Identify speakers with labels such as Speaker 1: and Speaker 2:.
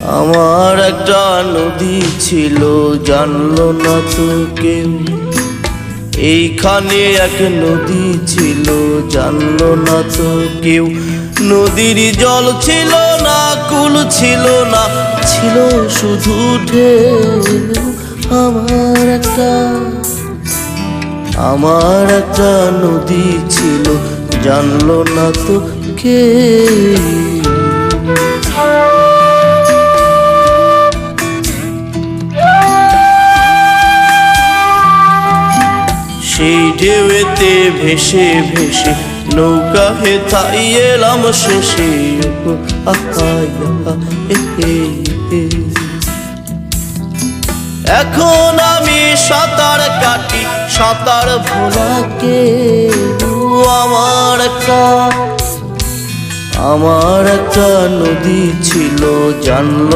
Speaker 1: আমার একটা নদী ছিল, জানলো না তো কেউ। এইখানে এক নদী ছিল, জানলো না তো কেউ। নদীর জল ছিল না, কুল ছিল না, ছিল শুধু ঢেউ। আমার একটা নদী ছিল, জানলো না তো কেউ। সেই ঢেউতে ভেসে ভেসে নৌকা হেথাই এলাম শেষে। এখন আমি সাঁতার কাটি, সাঁতার ভোলাকে। আমার একটা নদী ছিল, জানলো